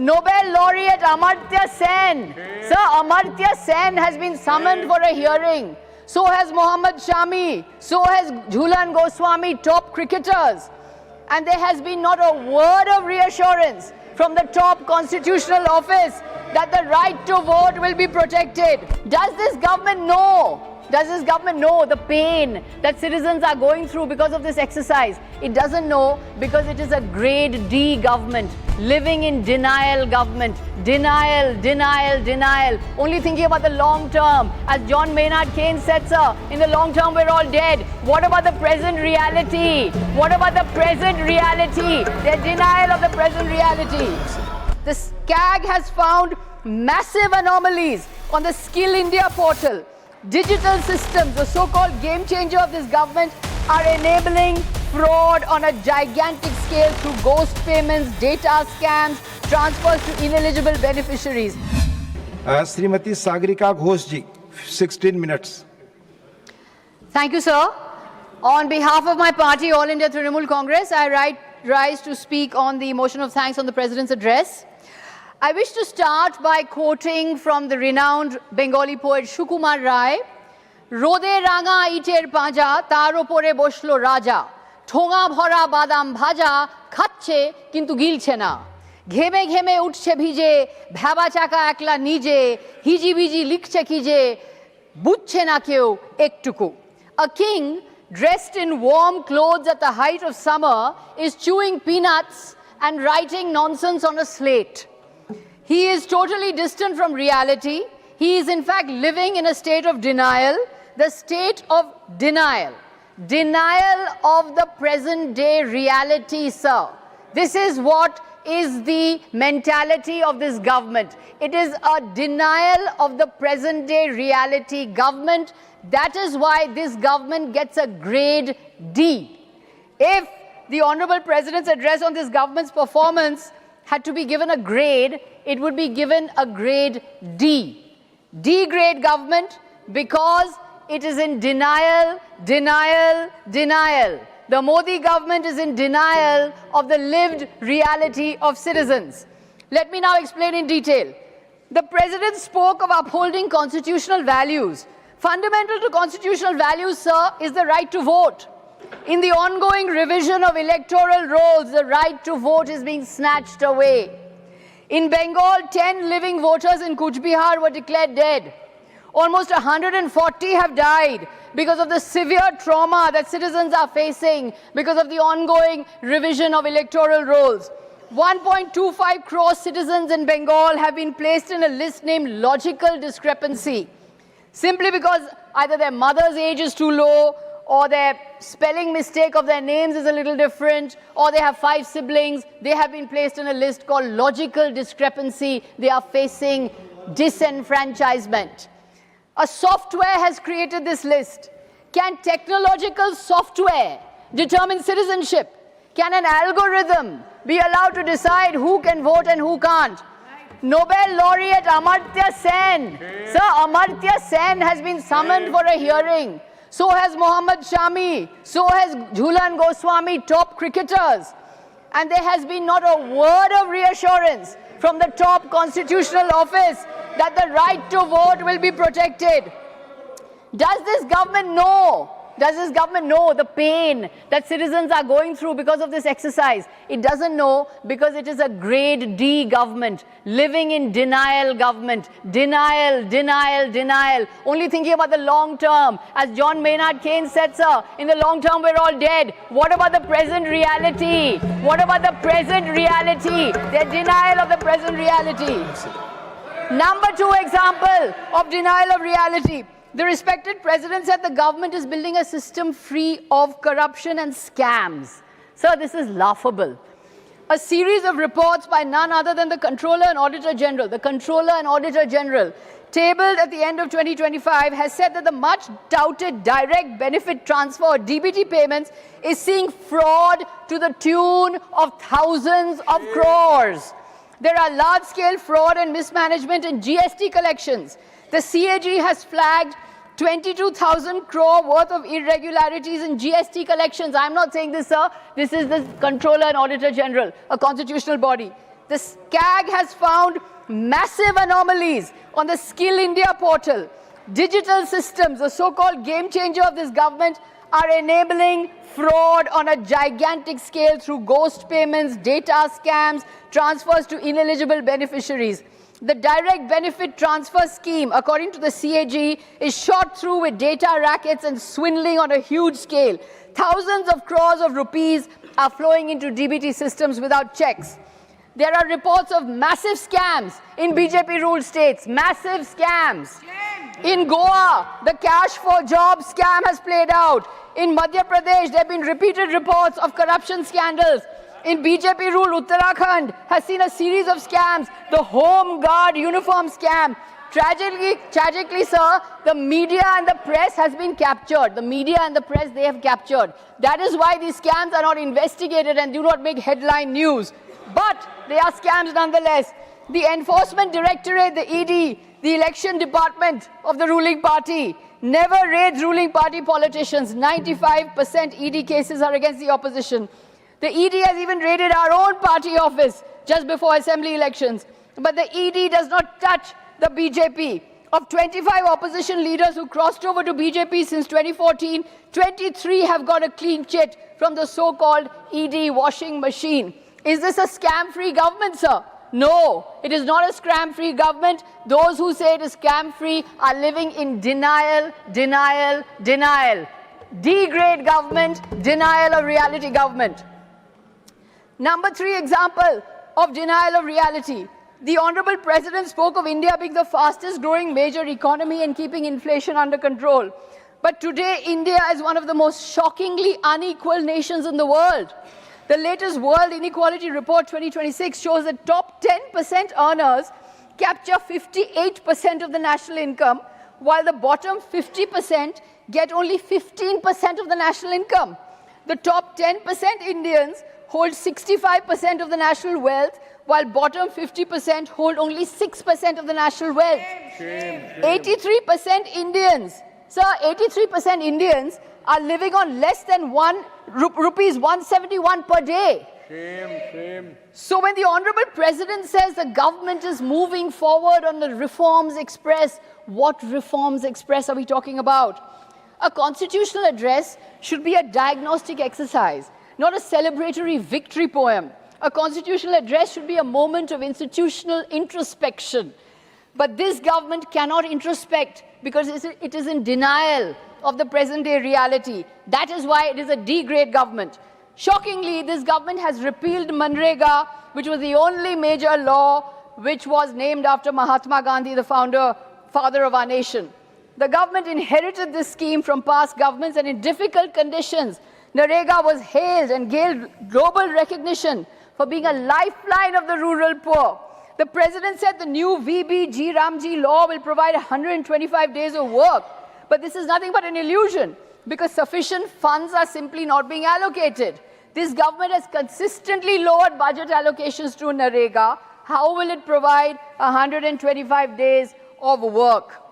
Nobel laureate Amartya Sen. Sir, Amartya Sen has been summoned for a hearing. So has Mohammad Shami. So has Jhulan Goswami, top cricketers. And there has been not a word of reassurance from the top constitutional office that the right to vote will be protected. Does this government know? Does this government know the pain that citizens are going through because of this exercise? It doesn't know because it is a grade D government, living in denial government. Denial, denial, denial. Only thinking about the long term. As John Maynard Keynes said, sir, in the long term we're all dead. What about the present reality? What about the present reality? Their denial of the present reality. The SCAG has found massive anomalies on the Skill India portal. Digital systems, the so-called game changer of this government, are enabling fraud on a gigantic scale through ghost payments, data scams, transfers to ineligible beneficiaries. Srimati Sagarika Ghose ji, 16 minutes. Thank you, sir. On behalf of my party, All India Trinamool Congress, I rise to speak on the motion of thanks on the President's address. I wish to start by quoting from the renowned Bengali poet Sukumar Rai, Rode ranga iter paja, tar opore boshlo raja, ঠোঙা ভরা বাদাম ভাজা খাচ্ছে কিন্তু গিলছে না ঘেমে ঘেমে উঠছে ভিজে ভেবা চাকা একলা নিজে হিজিবিজি লিখছে কি যে বুঝছে না কেউ একটুকু A king dressed in warm clothes at the height of summer is chewing peanuts and writing nonsense on a slate. He is totally distant from reality. He is in fact living in a state of denial, the state of denial. Denial of the present day reality, sir. This is what is the mentality of this government. It is a denial of the present day reality government. That is why this government gets a grade D. If the Honorable President's address on this government's performance had to be given a grade, it would be given a grade D. D grade government because it is in denial, denial, denial. The Modi government is in denial of the lived reality of citizens. Let me now explain in detail. The President spoke of upholding constitutional values. Fundamental to constitutional values, sir, is the right to vote. In the ongoing revision of electoral rolls, the right to vote is being snatched away. In Bengal, 10 living voters in Kuch Bihar were declared dead. Almost 140 have died because of the severe trauma that citizens are facing because of the ongoing revision of electoral rolls. 1.25 crore citizens in Bengal have been placed in a list named logical discrepancy, simply because either their mother's age is too low, or their spelling mistake of their names is a little different, or they have 5 siblings. They have been placed in a list called logical discrepancy. They are facing disenfranchisement. A software has created this list. Can technological software determine citizenship? Can an algorithm be allowed to decide who can vote and who can't? Nobel laureate Amartya Sen. Sir, Amartya Sen has been summoned for a hearing. So has Mohammad Shami. So has Jhulan Goswami, top cricketers. And there has been not a word of reassurance from the top constitutional office that the right to vote will be protected. Does this government know? Does this government know the pain that citizens are going through because of this exercise? It doesn't know because it is a grade D government, living in denial government. Denial, denial, denial. Only thinking about the long term. As John Maynard Keynes said, sir, in the long term we're all dead. What about the present reality? What about the present reality? Their denial of the present reality. Number 2 example of denial of reality. The respected president said the government is building a system free of corruption and scams. Sir, this is laughable. A series of reports by none other than the Controller and Auditor General, tabled at the end of 2025, has said that the much touted direct benefit transfer or DBT payments is seeing fraud to the tune of thousands of crores. There are large-scale fraud and mismanagement in GST collections. The CAG has flagged 22,000 crore worth of irregularities in GST collections. I'm not saying this, sir. This is the Controller and Auditor General, a constitutional body. The SCAG has found massive anomalies on the Skill India portal. Digital systems, the so-called game changer of this government, are enabling fraud on a gigantic scale through ghost payments, data scams, transfers to ineligible beneficiaries. The direct benefit transfer scheme, according to the CAG, is shot through with data rackets and swindling on a huge scale. Thousands of crores of rupees are flowing into DBT systems without checks. There are reports of massive scams in BJP-ruled states, massive scams. In Goa, the cash for jobs scam has played out. In Madhya Pradesh, there have been repeated reports of corruption scandals. In BJP-ruled Uttarakhand has seen a series of scams. The Home Guard uniform scam. Tragically, sir, the media and the press has been captured. The media and the press, they have captured. That is why these scams are not investigated and do not make headline news. But they are scams nonetheless. The Enforcement Directorate, the ED, the Election Department of the ruling party never raids ruling party politicians. 95% ED cases are against the opposition. The ED has even raided our own party office just before assembly elections. But the ED does not touch the BJP. Of 25 opposition leaders who crossed over to BJP since 2014, 23 have got a clean chit from the so-called ED washing machine. Is this a scam-free government, sir? No, it is not a scam-free government. Those who say it is scam-free are living in denial, denial, denial. D-grade government, denial of reality government. Number 3 example of denial of reality. The Honorable President spoke of India being the fastest growing major economy and keeping inflation under control. But today, India is one of the most shockingly unequal nations in the world. The latest World Inequality Report 2026 shows that top 10% earners capture 58% of the national income, while the bottom 50% get only 15% of the national income. The top 10% Indians hold 65% of the national wealth, while bottom 50% hold only 6% of the national wealth. 83% Indians, sir, 83% Indians are living on less than rupees 171 per day. Shame. So when the Honorable President says the government is moving forward on the Reforms Express, what Reforms Express are we talking about? A constitutional address should be a diagnostic exercise, not a celebratory victory poem. A constitutional address should be a moment of institutional introspection. But this government cannot introspect because it is in denial of the present-day reality. That is why it is a D-grade government. Shockingly, this government has repealed Manrega, which was the only major law which was named after Mahatma Gandhi, the father of our nation. The government inherited this scheme from past governments, and in difficult conditions, Narega was hailed and gained global recognition for being a lifeline of the rural poor. The president said the new VBG Ramji law will provide 125 days of work. But this is nothing but an illusion because sufficient funds are simply not being allocated. This government has consistently lowered budget allocations to Narega. How will it provide 125 days of work?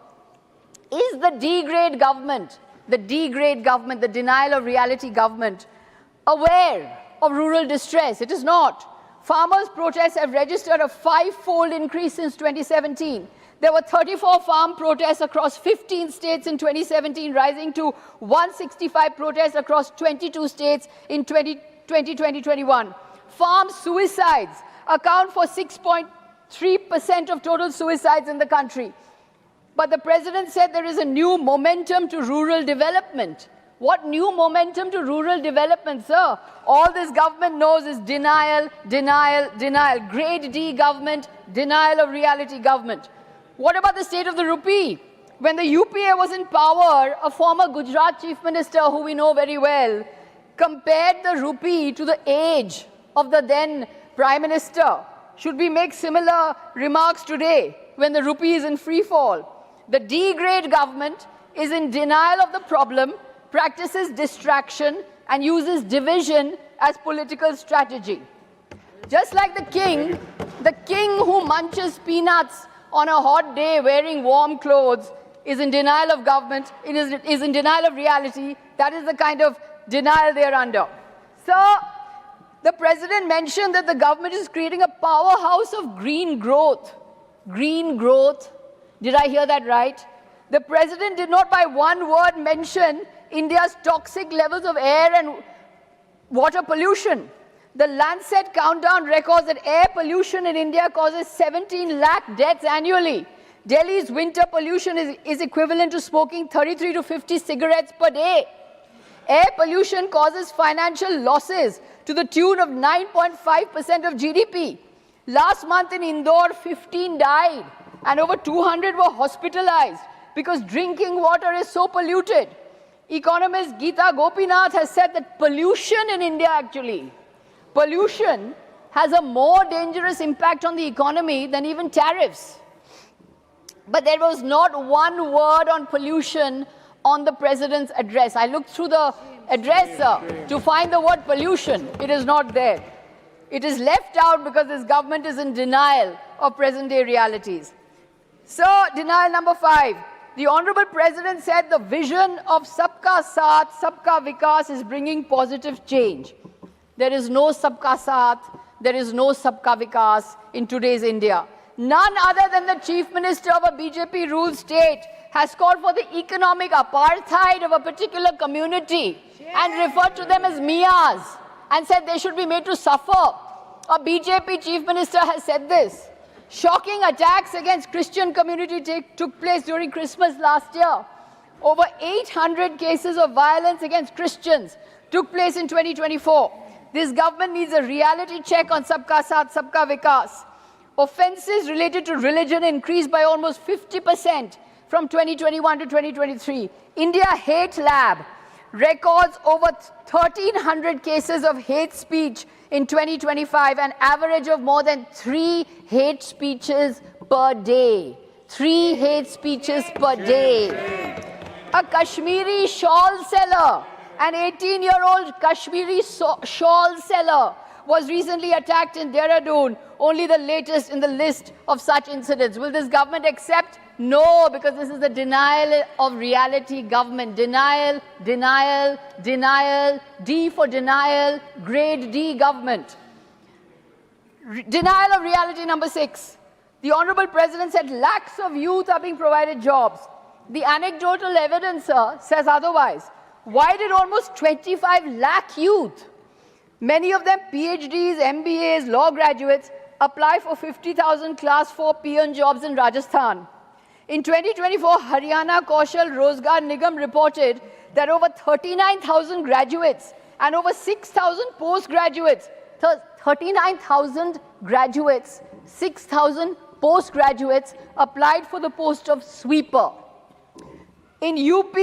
Is the D-grade government, the denial of reality government, aware of rural distress? It is not. Farmers' protests have registered a 5-fold increase since 2017. There were 34 farm protests across 15 states in 2017, rising to 165 protests across 22 states in 2020-2021. Farm suicides account for 6.3% of total suicides in the country. But the president said there is a new momentum to rural development. What new momentum to rural development, sir? All this government knows is denial, denial, denial. Grade D government, denial of reality government. What about the state of the rupee? When the UPA was in power, a former Gujarat chief minister, who we know very well, compared the rupee to the age of the then prime minister. Should we make similar remarks today when the rupee is in free fall? The D-grade government is in denial of the problem, practices distraction, and uses division as political strategy. Just like the king who munches peanuts on a hot day wearing warm clothes is in denial of government, is in denial of reality. That is the kind of denial they are under. So, The president mentioned that the government is creating a powerhouse of green growth. Green growth. Did I hear that right? The president did not by one word mention India's toxic levels of air and water pollution. The Lancet countdown records that air pollution in India causes 17 lakh deaths annually. Delhi's winter pollution is equivalent to smoking 33 to 50 cigarettes per day. Air pollution causes financial losses to the tune of 9.5% of GDP. Last month in Indore, 15 died and over 200 were hospitalized because drinking water is so polluted. Economist Geeta Gopinath has said that pollution in India pollution has a more dangerous impact on the economy than even tariffs. But there was not one word on pollution on the president's address. I looked through the address to find the word pollution. It is not there. It is left out because this government is in denial of present-day realities. So, denial number 5. The Honorable President said the vision of Sabka Saath, Sabka Vikas is bringing positive change. There is no Sabka Saath, there is no Sabka Vikas in today's India. None other than the Chief Minister of a BJP-ruled state has called for the economic apartheid of a particular community and referred to them as Miyas and said they should be made to suffer. A BJP Chief Minister has said this. Shocking attacks against Christian community took place during Christmas last year. Over 800 cases of violence against Christians took place in 2024. This government needs a reality check on Sabka Saath, Sabka Vikas. Offences related to religion increased by almost 50% from 2021 to 2023. India Hate Lab records over 1,300 cases of hate speech in 2025, an average of more than 3 hate speeches per day. 3 hate speeches per day. A Kashmiri shawl seller, an 18-year-old Kashmiri shawl seller, was recently attacked in Dehradun, only the latest in the list of such incidents. Will this government accept? No, because this is the denial of reality government. Denial, denial, denial, D for denial, grade D government. Denial of reality number 6. The Honorable President said lakhs of youth are being provided jobs. The anecdotal evidence, sir, says otherwise. Why did almost 25 lakh youth, many of them PhDs, MBAs, law graduates, apply for 50,000 class 4 peon jobs in Rajasthan? In 2024, Haryana Kaushal Rozgar Nigam reported that over 39,000 graduates and over 6,000 postgraduates, 39,000 graduates, 6,000 postgraduates applied for the post of sweeper. In UP,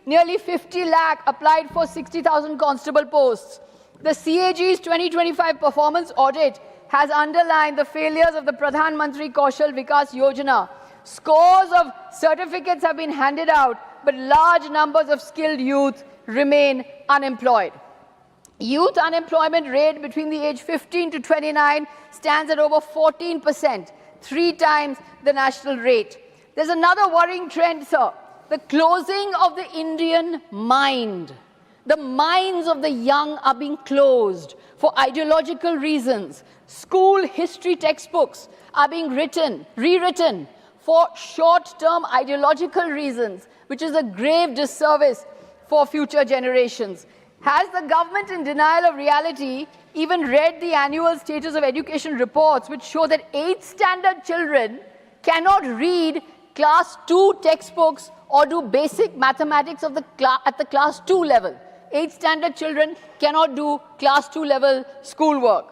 nearly 50 lakh applied for 60,000 constable posts. The CAG's 2025 performance audit has underlined the failures of the Pradhan Mantri Kaushal Vikas Yojana. Scores of certificates have been handed out, but large numbers of skilled youth remain unemployed. Youth unemployment rate between the age 15 to 29 stands at over 14%, 3 times the national rate. There's another worrying trend, sir. The closing of the Indian mind. The minds of the young are being closed for ideological reasons. School history textbooks are being rewritten for short-term ideological reasons, which is a grave disservice for future generations. Has the government, in denial of reality, even read the annual status of education reports, which show that 8th standard children cannot read class 2 textbooks or do basic mathematics at the class 2 level? 8th standard children cannot do class 2 level schoolwork.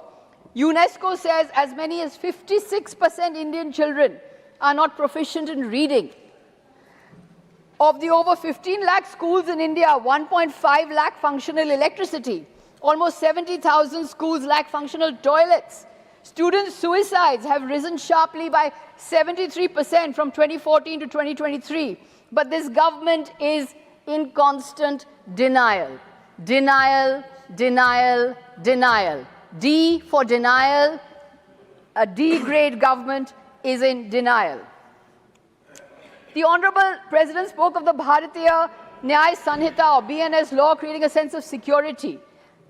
UNESCO says as many as 56% Indian children are not proficient in reading. Of the over 15 lakh schools in India, 1.5 lakh functional electricity. Almost 70,000 schools lack functional toilets. Student suicides have risen sharply by 73% from 2014 to 2023. But this government is in constant denial. Denial, denial, denial. D for denial. A D-grade government is in denial. The Honorable President spoke of the Bharatiya Nyay Sanhita or BNS law creating a sense of security.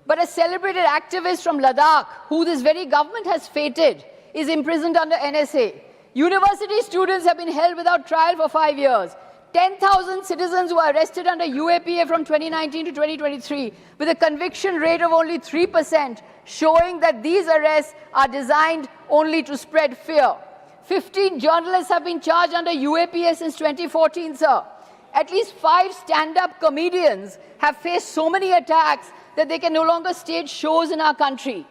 But a celebrated activist from Ladakh, who this very government has fated, is imprisoned under NSA. University students have been held without trial for 5 years. 10,000 citizens were arrested under UAPA from 2019 to 2023, with a conviction rate of only 3%, showing that these arrests are designed only to spread fear. 15 journalists have been charged under UAPA since 2014, sir. At least 5 stand-up comedians have faced so many attacks that they can no longer stage shows in our country.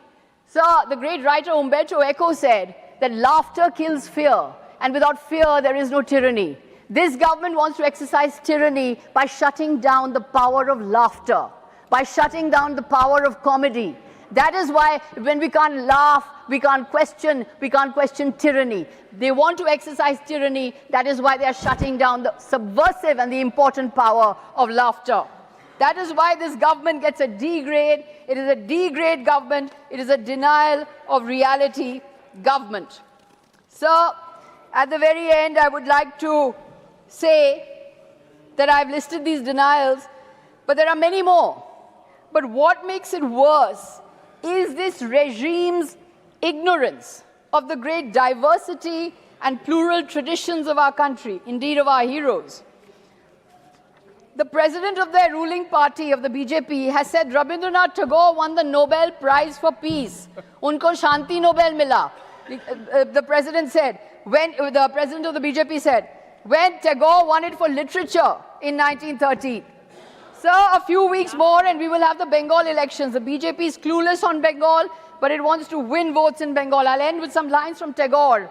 Sir, the great writer Umberto Eco said that laughter kills fear, and without fear there is no tyranny. This government wants to exercise tyranny by shutting down the power of laughter, by shutting down the power of comedy. That is why when we can't laugh, we can't question tyranny. They want to exercise tyranny. That is why they are shutting down the subversive and the important power of laughter. That is why this government gets a D grade. It is a D grade government. It is a denial of reality government. So, at the very end, I would like to say that I've listed these denials, but there are many more. But what makes it worse is this regime's ignorance of the great diversity and plural traditions of our country, indeed of our heroes. The president of their ruling party, of the BJP, has said Rabindranath Tagore won the Nobel Prize for Peace. Unko Shanti Nobel mila. The president said, the president of the BJP said, when Tagore won it for literature in 1913. So a few weeks more and we will have the Bengal elections. The BJP is clueless on Bengal, but it wants to win votes in Bengal. I'll end with some lines from Tagore.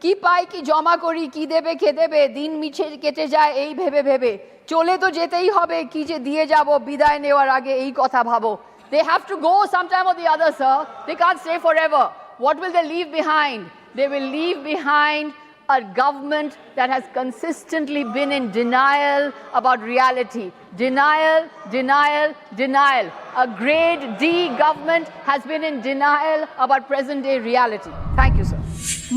Ki pai ki jama kori ki debe khedebe din miche kete jay ei bhebe bhebe chole to jetei hobe ki je diye jabo biday newar age ei kotha bhabo. They have to go sometime or the other, sir. They can't stay forever. What will they leave behind? They will leave behind a government that has consistently been in denial about reality. Denial, denial, denial. A grade D government has been in denial about present day reality. Thank you, sir.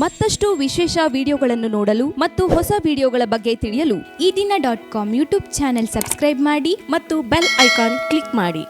ಮತ್ತಷ್ಟು ವಿಶೇಷ ವಿಡಿಯೋಗಳನ್ನು ನೋಡಲು ಮತ್ತು ಹೊಸ ವಿಡಿಯೋಗಳ ಬಗ್ಗೆ ತಿಳಿಯಲು ಈ ದಿನ .com ಯೂಟ್ಯೂಬ್ ಚಾನೆಲ್ ಸಬ್ಸ್ಕ್ರೈಬ್ ಮಾಡಿ ಮತ್ತು ಬೆಲ್ ಐಕಾನ್ ಕ್ಲಿಕ್ ಮಾಡಿ.